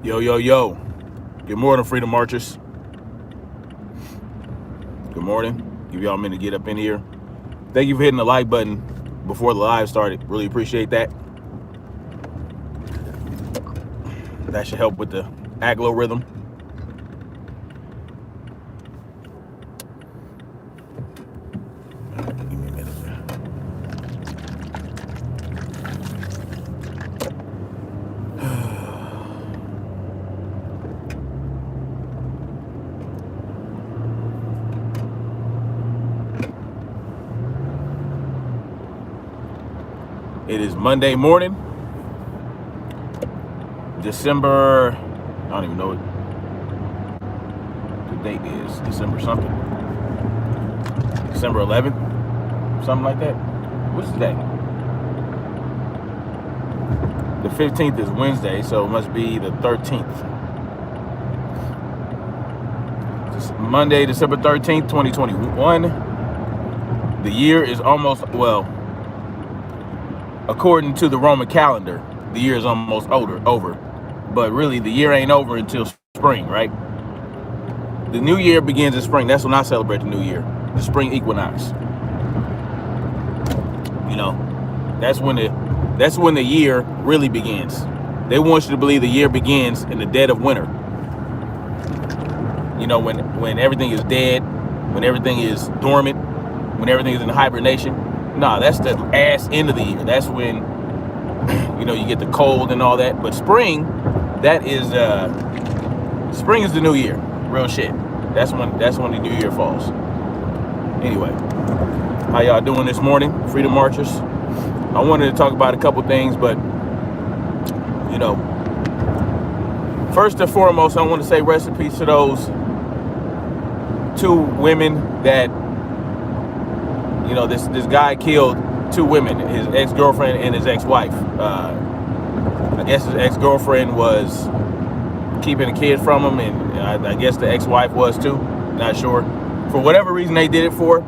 Yo, yo, yo. Good morning, Freedom Marchers. Good morning. Give y'all a minute to get up in here. Thank you for hitting the like button before the live started. Really appreciate that. That should help with the algorithm. Give me a minute. It is Monday morning, December, I don't even know what the date is, December something, December 11th, something like that. What's the day? The 15th is Wednesday, so it must be the 13th. Monday, December 13th, 2021. The year is almost, well, according to the Roman calendar, the year is almost over. But really, the year ain't over until spring, right? The new year begins in spring. That's when I celebrate the new year, the spring equinox. You know, that's when the year really begins. They want you to believe the year begins in the dead of winter. You know, when everything is dead, when everything is dormant, when everything is in hibernation. Nah, that's the ass end of the year. That's when, you know, you get the cold and all that. But spring, spring is the new year. Real shit. That's when the new year falls. Anyway, how y'all doing this morning, Freedom Marchers? I wanted to talk about a couple things, but, you know, first and foremost, I want to say rest in peace to those two women that, you know, this guy killed two women, his ex-girlfriend and his ex-wife. I guess his ex-girlfriend was keeping a kid from him, and I guess the ex-wife was too. Not sure. For whatever reason they did it for,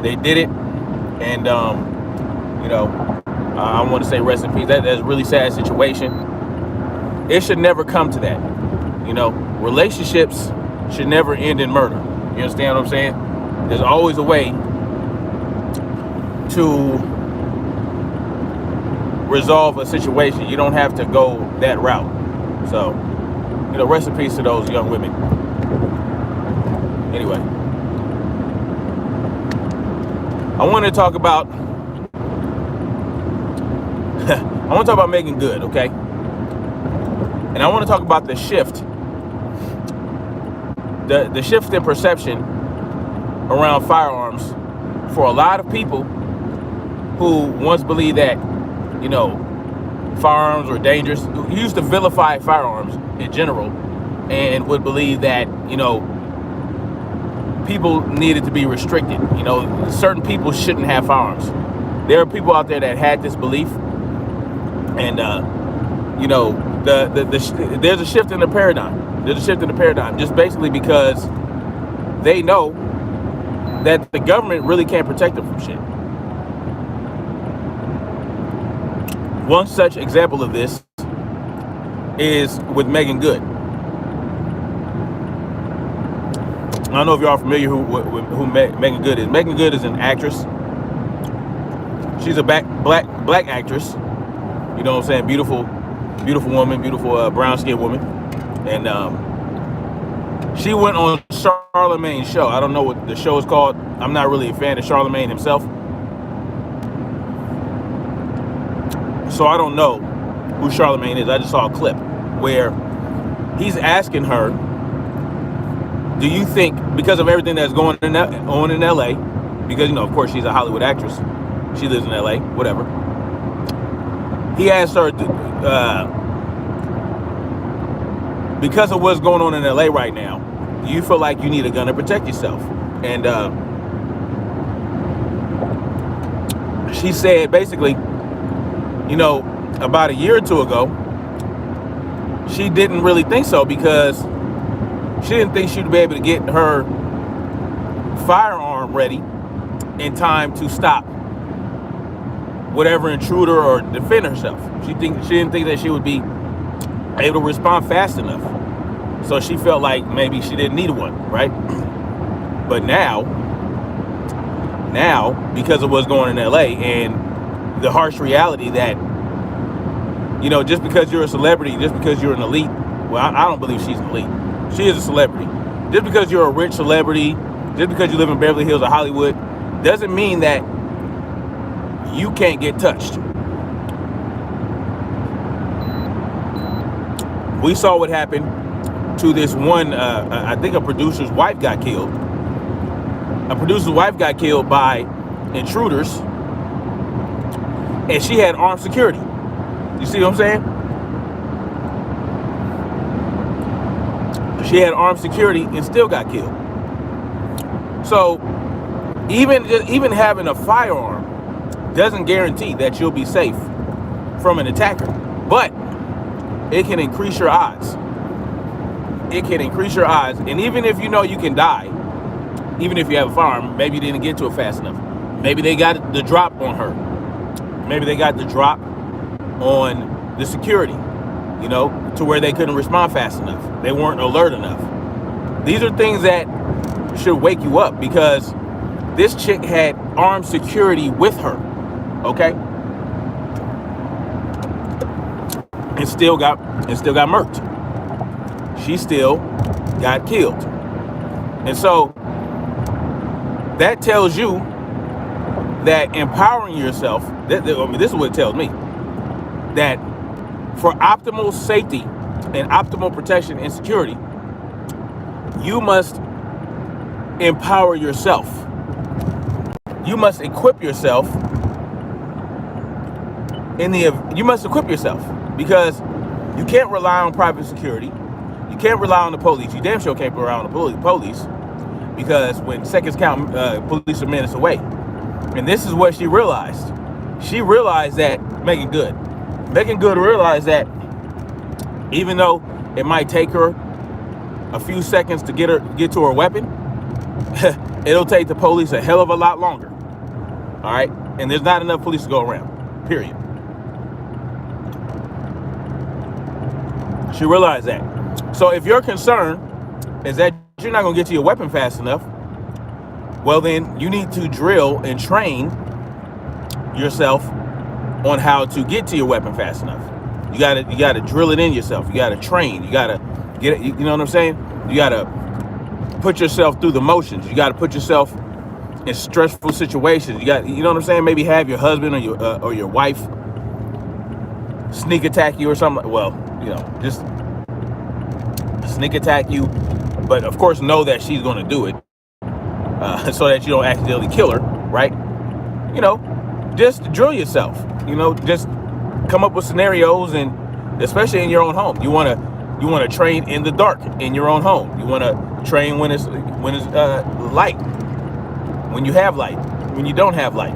they did it. And, you know, I want to say rest in peace. That's a really sad situation. It should never come to that. You know, relationships should never end in murder. You understand what I'm saying? There's always a way to resolve a situation. You don't have to go that route. So, you know, rest in peace to those young women. Anyway, I want to talk about Megan Good, okay? And I want to talk about the shift, the shift in perception around firearms for a lot of people who once believed that, you know, firearms were dangerous, who used to vilify firearms in general, and would believe that, you know, people needed to be restricted. You know, certain people shouldn't have firearms. There are people out there that had this belief, and you know, there's a shift in the paradigm. There's a shift in the paradigm just basically because they know that the government really can't protect them from shit. One such example of this is with Megan Good. I don't know if y'all are familiar who Megan Good is. Megan Good is an actress. She's a black actress. You know what I'm saying? Beautiful woman, beautiful brown-skinned woman. And she went on Charlamagne's show. I don't know what the show is called. I'm not really a fan of Charlamagne himself, so I don't know who Charlamagne is. I just saw a clip where he's asking her, do you think, because of everything that's going on in LA, because, you know, of course she's a Hollywood actress, she lives in LA, whatever. He asked her, because of what's going on in LA right now, do you feel like you need a gun to protect yourself? And she said basically, you know, about a year or two ago, she didn't really think so, because she didn't think she'd be able to get her firearm ready in time to stop whatever intruder or defend herself. She didn't think that she would be able to respond fast enough. So she felt like maybe she didn't need one, right? But now, because of what's going on in LA and the harsh reality that, you know, just because you're a celebrity, just because you're an elite, well, I don't believe she's an elite. She is a celebrity. Just because you're a rich celebrity, just because you live in Beverly Hills or Hollywood, doesn't mean that you can't get touched. We saw what happened to this one, I think a producer's wife got killed. A producer's wife got killed by intruders, and she had armed security. You see what I'm saying? She had armed security and still got killed. So even having a firearm doesn't guarantee that you'll be safe from an attacker, but it can increase your odds. It can increase your odds, and even if you know you can die, even if you have a firearm, maybe you didn't get to it fast enough. Maybe they got the drop on her. Maybe they got the drop on the security, you know, to where they couldn't respond fast enough. They weren't alert enough. These are things that should wake you up, because this chick had armed security with her, okay? And still got murked. She still got killed. And so that tells you that empowering yourself, this is what it tells me, that for optimal safety and optimal protection and security, you must empower yourself. You must equip yourself because you can't rely on private security. You can't rely on the police. You damn sure can't rely on the police, because when seconds count, police are minutes away. And this is what she realized. She realized that Megan Good realized that even though it might take her a few seconds to get to her weapon, it'll take the police a hell of a lot longer. All right? And there's not enough police to go around, period. She realized that. So if your concern is that you're not going to get to your weapon fast enough, well, then you need to drill and train yourself on how to get to your weapon fast enough. You gotta drill it in yourself. You gotta train. You gotta get it. You know what I'm saying? You gotta put yourself through the motions. You gotta put yourself in stressful situations. You know what I'm saying? Maybe have your husband or your wife sneak attack you or something. Well, you know, just sneak attack you, but of course know that she's going to do it, so that you don't accidentally kill her, right? You know, just drill yourself. You know, just come up with scenarios, and especially in your own home, you want to train in the dark in your own home. You want to train when it's light, when you have light, when you don't have light.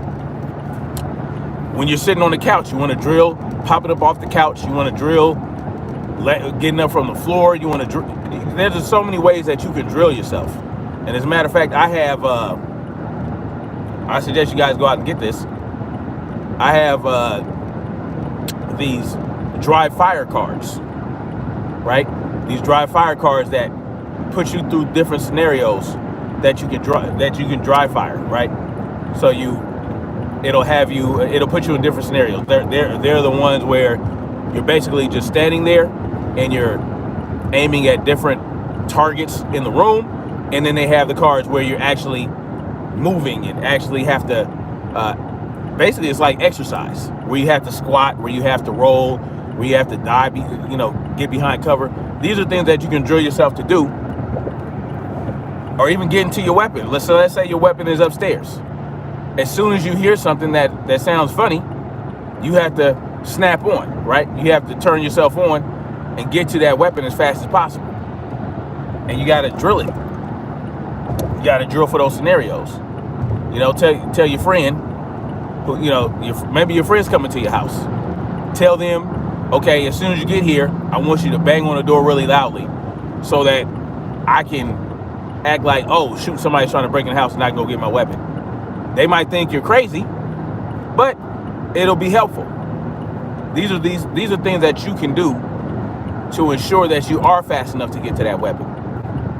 When you're sitting on the couch, you want to drill popping up off the couch. You want to drill getting up from the floor. You want to drill. There's just so many ways that you can drill yourself. And as a matter of fact, I have, I suggest you guys go out and get this. I have these dry fire cards, right? These dry fire cards that put you through different scenarios that you can dry fire, right? So it'll put you in different scenarios. They're the ones where you're basically just standing there and you're aiming at different targets in the room, and then they have the cards where you're actually moving and actually have to basically it's like exercise, where you have to squat, where you have to roll, where you have to dive, get behind cover. These are things that you can drill yourself to do, or even get into your weapon. Let's say your weapon is upstairs. As soon as you hear something that sounds funny, you have to snap on, right? You have to turn yourself on and get to that weapon as fast as possible. And you got to drill it. You got to drill for those scenarios. You know, tell your friend, who, maybe your friend's coming to your house. Tell them, okay, as soon as you get here, I want you to bang on the door really loudly so that I can act like, oh, shoot, somebody's trying to break in the house and I can go get my weapon. They might think you're crazy, but it'll be helpful. These are things that you can do to ensure that you are fast enough to get to that weapon.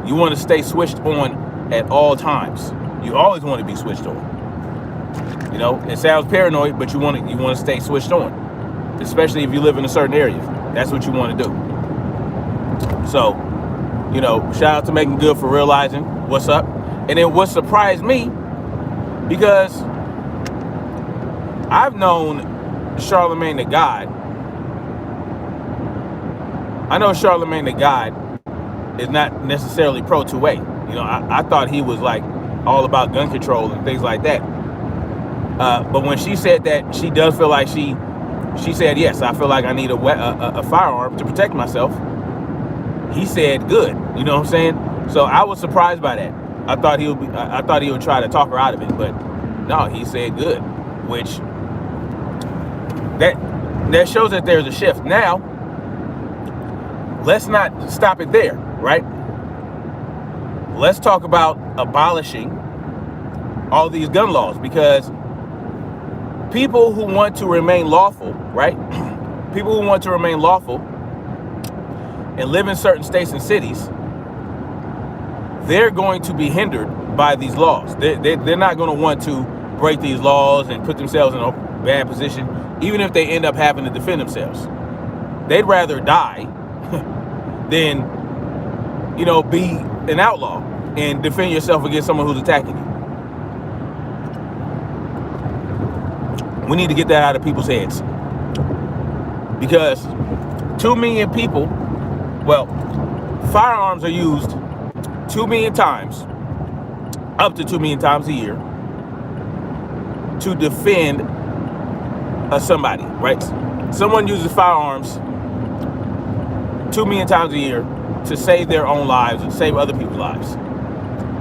You want to stay switched on at all times. You always want to be switched on. You know, it sounds paranoid, but you want to stay switched on, especially if you live in a certain area. That's what you want to do. So, you know, shout out to Making Good for realizing what's up. And then what surprised me, because I've known Charlemagne the God. I know Charlemagne the God is not necessarily pro 2A. You know, I thought he was like all about gun control and things like that. But when she said that she does feel like she said, yes, I feel like I need a firearm to protect myself. He said, good. You know what I'm saying? So I was surprised by that. I thought he would try to talk her out of it, but no, he said good, which that shows that there's a shift. Now, let's not stop it there, right? Let's talk about abolishing all these gun laws, because people who want to remain lawful, right? People who want to remain lawful and live in certain states and cities, they're going to be hindered by these laws. They're not going to want to break these laws and put themselves in a bad position, even if they end up having to defend themselves. They'd rather die than, you know, be an outlaw and defend yourself against someone who's attacking you. We need to get that out of people's heads, because 2 million people, well, firearms are used 2 million times, up to 2 million times a year, to defend somebody, right? Someone uses firearms 2 million times a year to save their own lives and save other people's lives.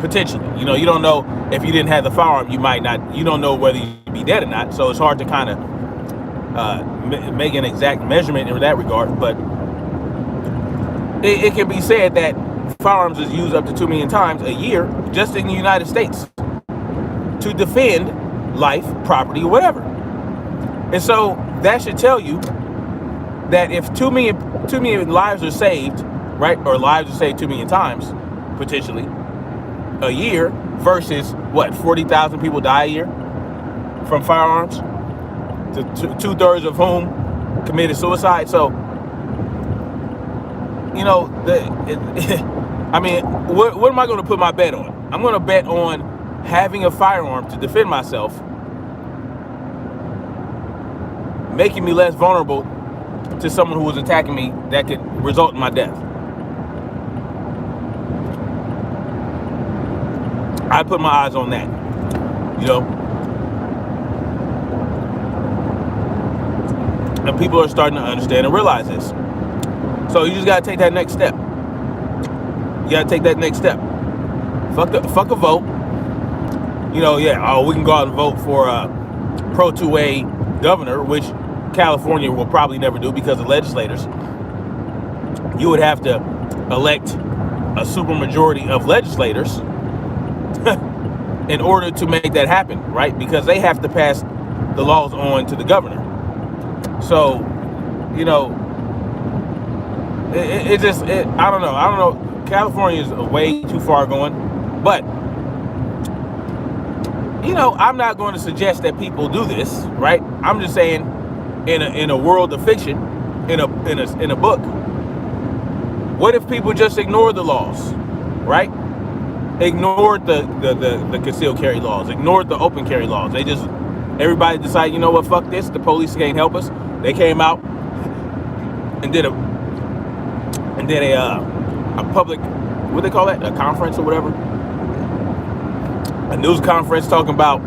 Potentially. You know, you don't know if you didn't have the firearm, you don't know whether you'd be dead or not. So it's hard to kind of make an exact measurement in that regard. But it can be said that firearms is used up to 2 million times a year just in the United States to defend life, property, or whatever. And so that should tell you that if 2 million lives are saved, right, or lives are saved 2 million times, potentially, a year, versus, what, 40,000 people die a year from firearms, to 2/3 of whom committed suicide. So, you know, I mean, what am I going to put my bet on? I'm going to bet on having a firearm to defend myself, making me less vulnerable to someone who was attacking me that could result in my death. I put my eyes on that, you know. And people are starting to understand and realize this. So you just gotta take that next step. You gotta take that next step. Fuck a vote. You know, yeah, we can go out and vote for a pro 2A governor, which California will probably never do because of legislators. You would have to elect a supermajority of legislators in order to make that happen, right? Because they have to pass the laws on to the governor. So, you know, I don't know. California is way too far going, but, you know, I'm not going to suggest that people do this, right? I'm just saying, in a world of fiction, in a book, what if people just ignore the laws, right? Ignored the concealed carry laws, ignored the open carry laws. Everybody decided, you know what, fuck this, the police can't help us. They came out and did a public, what they call that, a conference or whatever, a news conference talking about,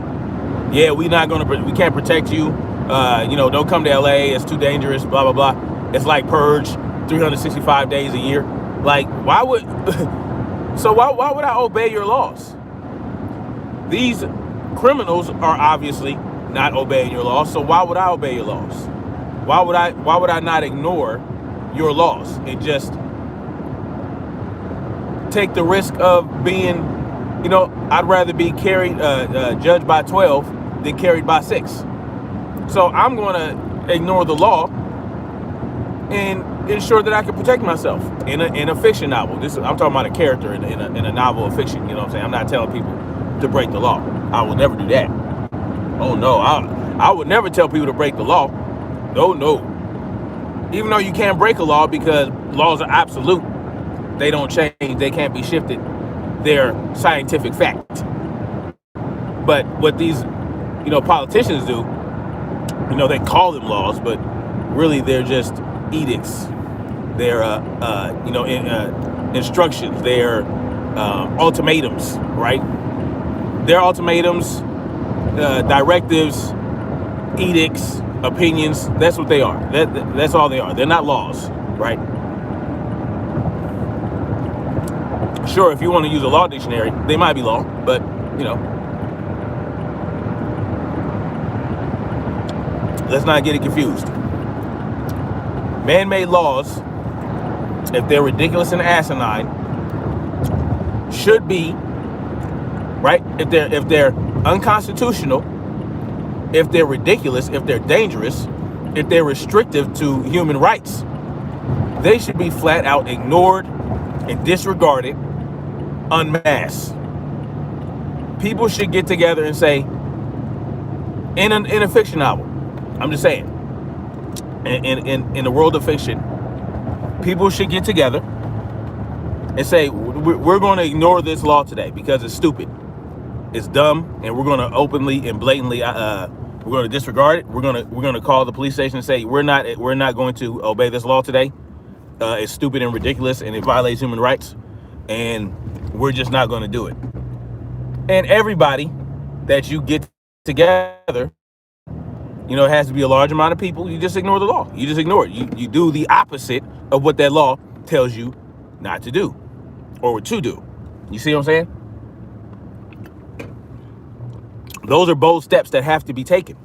yeah, we can't protect you, you know, don't come to LA, it's too dangerous, blah blah blah. It's like purge 365 days a year. Like, why would I obey your laws? These criminals are obviously not obeying your laws, so why would I obey your laws? Why would I not ignore your laws and just take the risk of being, you know, I'd rather be judged by 12 than carried by 6. So I'm going to ignore the law and ensure that I can protect myself in a fiction novel. I'm talking about a character in a novel of fiction. You know what I'm saying? I'm not telling people to break the law. I will never do that. Oh no, I would never tell people to break the law. No. Even though you can't break a law because laws are absolute, they don't change. They can't be shifted. They're scientific fact. But what these, politicians do, they call them laws, but really they're just edicts. They're, instructions. They're ultimatums, right? They're ultimatums, directives, edicts, opinions. That's what they are. That's all they are. They're not laws, right? Sure, if you want to use a law dictionary, they might be law, but, let's not get it confused. Man-made laws, if they're ridiculous and asinine, should be, right? If they're unconstitutional, if they're ridiculous, if they're dangerous, if they're restrictive to human rights, they should be flat out ignored and disregarded en masse. People should get together and say, in a fiction novel, I'm just saying, in the world of fiction, people should get together and say, we're going to ignore this law today because it's stupid, it's dumb, and we're going to openly and blatantly we're going to disregard it. We're going to call the police station and say we're not going to obey this law today. It's stupid and ridiculous and it violates human rights, and we're just not going to do it. And everybody that you get together, it has to be a large amount of people. You just ignore the law. You just ignore it. You do the opposite of what that law tells you not to do or to do. You see what I'm saying? Those are bold steps that have to be taken.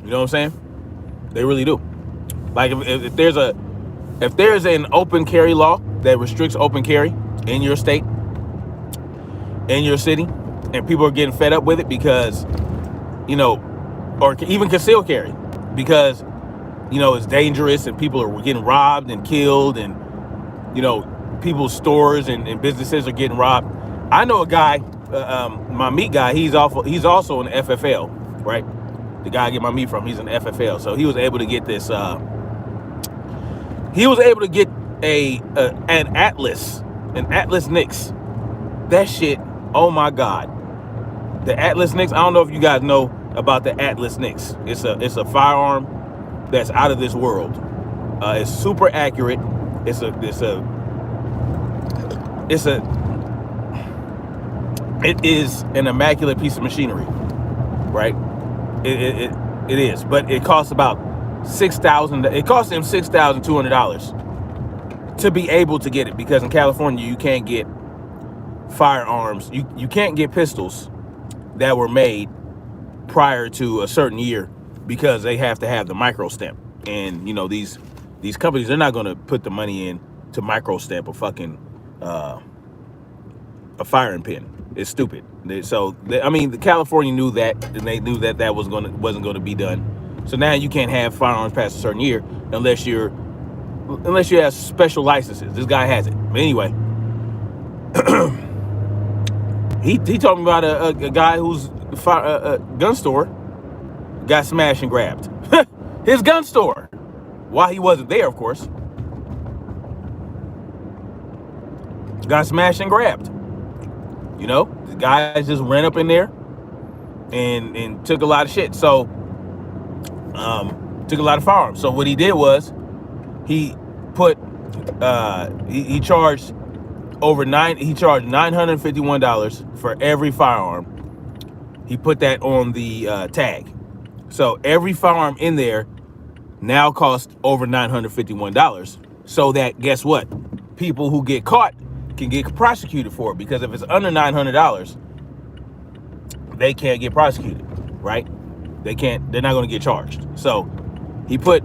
You know what I'm saying? They really do. Like if there's an open carry law that restricts open carry in your state, in your city, and people are getting fed up with it because, or even concealed carry because, it's dangerous and people are getting robbed and killed and, people's stores and businesses are getting robbed. I know a guy, my meat guy, he's also an FFL, right? The guy I get my meat from, he's an FFL. So he was able to get this, he was able to get an Atlas Nix. That shit, oh my God. The Atlas Nix, I don't know if you guys know about the Atlas Nix. It's a firearm that's out of this world. It's super accurate. It is an immaculate piece of machinery, right? It is, but it costs about $6,000. It cost him $6,200 to be able to get it, because in California you can't get firearms. You can't get pistols that were made prior to a certain year because they have to have the micro stamp. And these companies, they're not going to put the money in to micro stamp a fucking a firing pin. It's stupid. The California knew that, and they knew that wasn't going to be done. So now you can't have firearms past a certain year unless you have special licenses. This guy has it. But anyway, he told me about a guy whose gun store got smashed and grabbed. His gun store, while he wasn't there, of course, got smashed and grabbed. The guys just ran up in there and took a lot of shit. So, took a lot of firearms. So what he did was he put, he charged $951 for every firearm. He put that on the tag. So every firearm in there now costs over $951. So that, guess what? People who get caught can get prosecuted for it, because if it's under $900, they can't get prosecuted, right? They're not going to get charged. So he put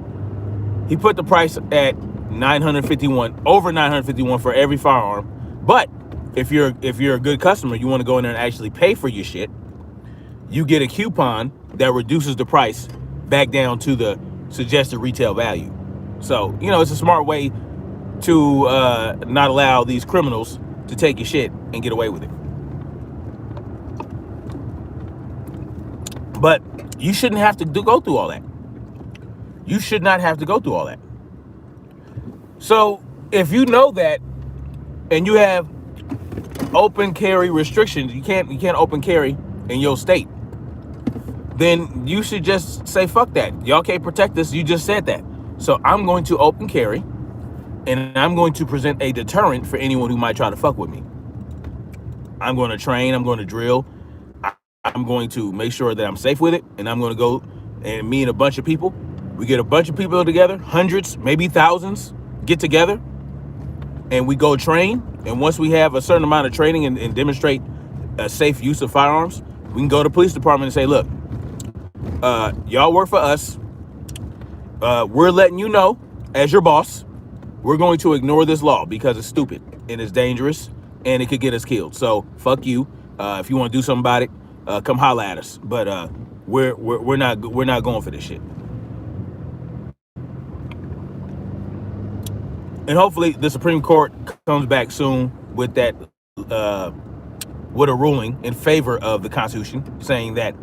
the price at $951, over $951 for every firearm. But if you're a good customer, you want to go in there and actually pay for your shit, you get a coupon that reduces the price back down to the suggested retail value. So, you know, it's a smart way to not allow these criminals to take your shit and get away with it. But you shouldn't have to go through all that. You should not have to go through all that. So if you know that and you have open carry restrictions, you can't open carry in your state, then you should just say, fuck that. Y'all can't protect us. You just said that. So I'm going to open carry, and I'm going to present a deterrent for anyone who might try to fuck with me. I'm going to train. I'm going to drill. I'm going to make sure that I'm safe with it. And I'm going to go, and me and a bunch of people, we get a bunch of people together, hundreds, maybe thousands, get together, and we go train. And once we have a certain amount of training and demonstrate a safe use of firearms, we can go to the police department and say, look, y'all work for us. We're letting you know, as your boss, we're going to ignore this law because it's stupid and it's dangerous and it could get us killed. So fuck you. If you want to do something about it, come holla at us. But we're not going for this shit. And hopefully the Supreme Court comes back soon with that, with a ruling in favor of the Constitution, saying that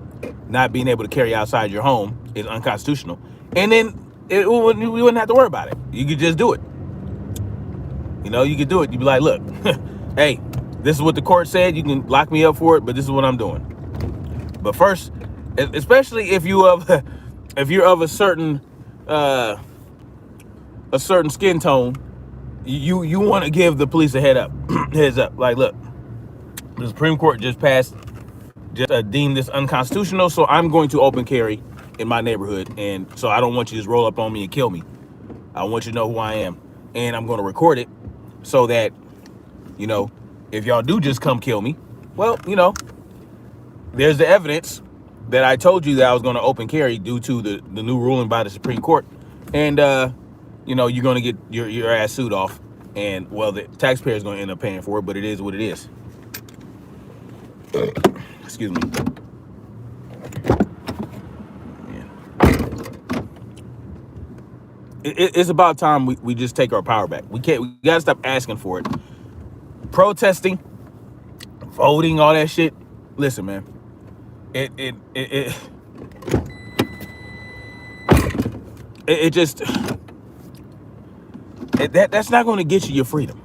not being able to carry outside your home is unconstitutional. And then we wouldn't have to worry about it. You could just do it. You know, you could do it. You'd be like, look, hey, this is what the court said. You can lock me up for it, but this is what I'm doing. But first, especially if you're of a certain skin tone, you want to give the police a heads up. Like, look, the Supreme Court just deemed this unconstitutional, so I'm going to open carry in my neighborhood, and so I don't want you to just roll up on me and kill me. I want you to know who I am, and I'm going to record it so that, you know, if y'all do just come kill me, well, you know, there's the evidence that I told you that I was going to open carry due to the new ruling by the Supreme Court, and you know, you're going to get your ass sued off, and well, the taxpayer is going to end up paying for it, but it is what it is. Excuse me. It's about time we just take our power back. We gotta stop asking for it. Protesting, voting, all that shit. Listen, man. That's not going to get you your freedom,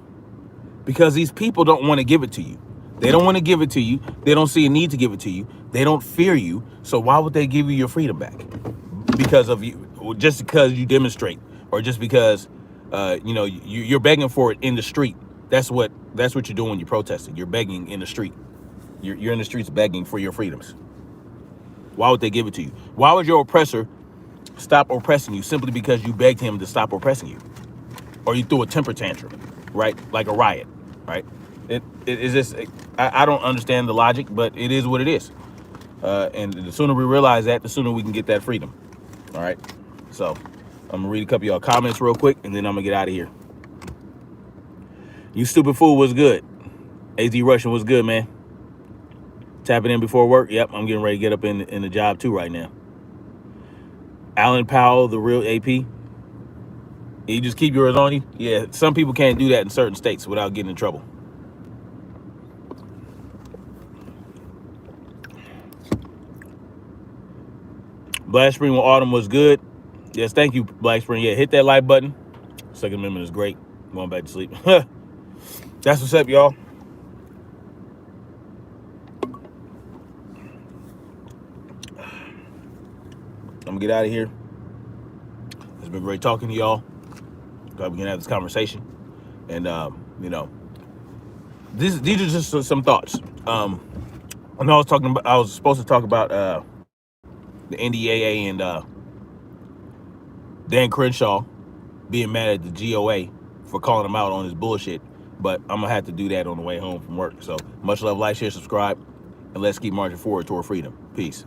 because these people don't want to give it to you. They don't want to give it to you. They don't see a need to give it to you. They don't fear you. So why would they give you your freedom back? Because of you, or just because you demonstrate, or just because you know, you're begging for it in the street. That's what you're doing when you're protesting. You're begging in the street. You're in the streets begging for your freedoms. Why would they give it to you? Why would your oppressor stop oppressing you simply because you begged him to stop oppressing you? Or you threw a temper tantrum, right? Like a riot, right? It is just, I don't understand the logic, but it is what it is. And the sooner we realize that, the sooner we can get that freedom. All right. So I'm gonna read a couple of y'all comments real quick, and then I'm gonna get out of here. You stupid fool was good. AZ Russian was good, man. Tapping in before work. Yep, I'm getting ready to get up in the job too right now. Alan Powell, the real AP. You just keep yours on you. Yeah, some people can't do that in certain states without getting in trouble. Black Spring with Autumn was good. Yes, thank you, Black Spring. Yeah, hit that like button. Second Amendment is great. I'm going back to sleep. That's what's up, y'all. I'm gonna get out of here. It's been great talking to y'all. Glad we can have this conversation. And you know, these are just some thoughts. I know I was supposed to talk about the NDAA and Dan Crenshaw being mad at the GOA for calling him out on his bullshit, but I'm gonna have to do that on the way home from work. So much love, like, share, subscribe, and let's keep marching forward toward freedom. Peace.